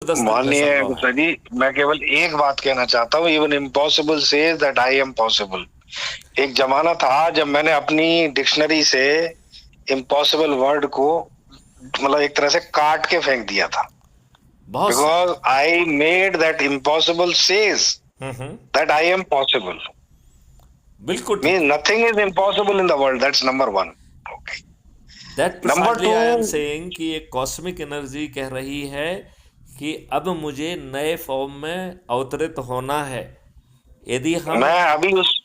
10 दिन में माननीय संभव गुप्ता है। जी, मैं केवल एक बात कहना चाहता हूँ, even impossible says that I am possible. एक जमाना था जब मैंने अपनी डिक्शनरी से इम्पॉसिबल वर्ड को मतलब एक तरह से काट के फेंक दिया था, बहुत सही। Because I made that impossible says hmm. That I am possible. बिल्कुल मीन ठीक है। Nothing is impossible in the world, that's number one. Okay. That number precisely two, I am saying कि एक कॉस्मिक एनर्जी कह रही है कि अब मुझे नए फॉर्म में अवतरित होना है। यदि हम, मैं अभी उस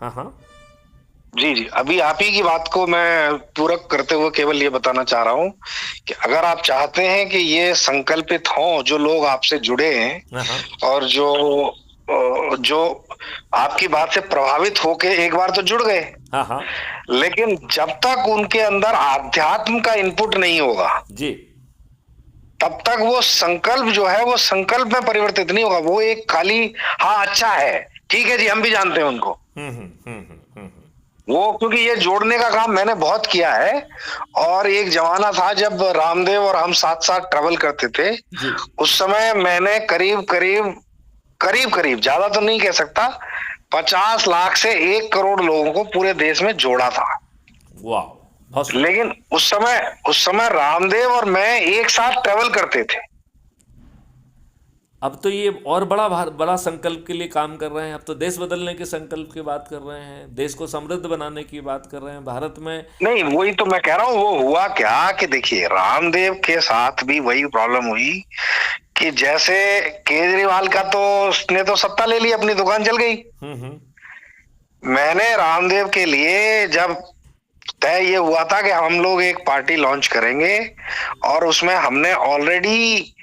हाँ हाँ, जी जी, अभी आप ही की बात को मैं पूरक करते हुए केवल ये बताना चाह रहा हूं कि अगर आप चाहते हैं कि ये संकल्पित हो जो लोग आपसे जुड़े हैं हाँ हाँ, और जो आपकी बात से प्रभावित होके एक बार तो जुड़ गए, हाँ हाँ, लेकिन जब तक उनके अंदर आध्यात्म का इनपुट नहीं होगा जी, तब तक वो संकल्प जो है वो संकल्प में परिवर्तित नहीं होगा। वो एक खाली, हाँ अच्छा है, ठीक है जी, हम भी जानते हैं उनको। वो क्योंकि ये जोड़ने का काम मैंने बहुत किया है, और एक जमाना था जब रामदेव और हम साथ साथ ट्रेवल करते थे। जी, उस समय मैंने करीब करीब करीब करीब, ज्यादा तो नहीं कह सकता, 50 लाख से 1 करोड़ लोगों को पूरे देश में जोड़ा था। वाह, बहुत सुंदर। लेकिन उस समय रामदेव और मैं एक साथ ट्रेवल करते थे। अब तो ये और बड़ा बड़ा संकल्प के लिए काम कर रहे हैं। अब तो देश बदलने के संकल्प की बात कर रहे हैं, देश को समृद्ध बनाने की बात कर रहे हैं भारत में। नहीं, वही तो मैं कह रहा हूँ, वो हुआ क्या कि देखिए रामदेव के साथ भी वही प्रॉब्लम हुई कि जैसे केजरीवाल का तो उसने तो सत्ता ले ली, अपनी दुकान चल गई। मैंने रामदेव के लिए जब तय ये हुआ था कि हम लोग एक पार्टी लॉन्च करेंगे, और उसमें हमने ऑलरेडी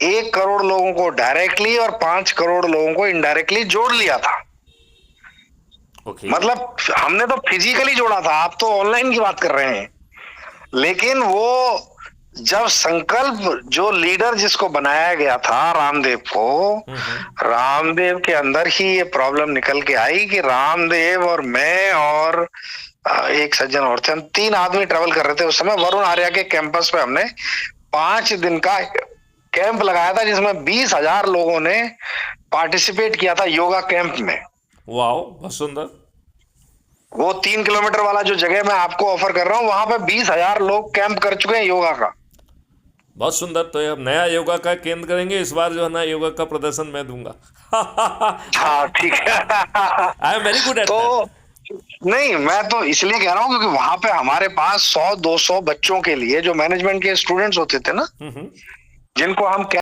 1 करोड़ लोगों को डायरेक्टली और 5 करोड़ लोगों को इनडायरेक्टली जोड़ लिया था। ओके। मतलब हमने तो फिजिकली जोड़ा था, आप तो ऑनलाइन की बात कर रहे हैं। लेकिन वो जब संकल्प, जो लीडर जिसको बनाया गया था रामदेव को, रामदेव के अंदर ही ये प्रॉब्लम निकल के आई कि रामदेव और मैं और एक सज्जन और थे, हम 3 आदमी ट्रेवल कर रहे थे। उस समय वरुण आर्या के कैंपस पे हमने 5 दिन का कैंप लगाया था, जिसमें 20,000 लोगों ने पार्टिसिपेट किया था योगा कैंप में। वाह, बहुत सुंदर। वो 3 किलोमीटर वाला जो जगह मैं आपको ऑफर कर रहा हूँ, वहां पे 20,000 लोग कैंप कर चुके हैं योगा का। बहुत सुंदर। तो ये अब नया योगा का केंद्र करेंगे। इस बार जो है ना योगा का प्रदर्शन मैं दूंगा। हाँ ठीक है। I am very good at तो दैट। नहीं, मैं तो इसलिए कह रहा हूँ क्योंकि वहां पे हमारे पास 100-200 बच्चों के लिए, जो मैनेजमेंट के स्टूडेंट्स होते थे ना, जिनको हम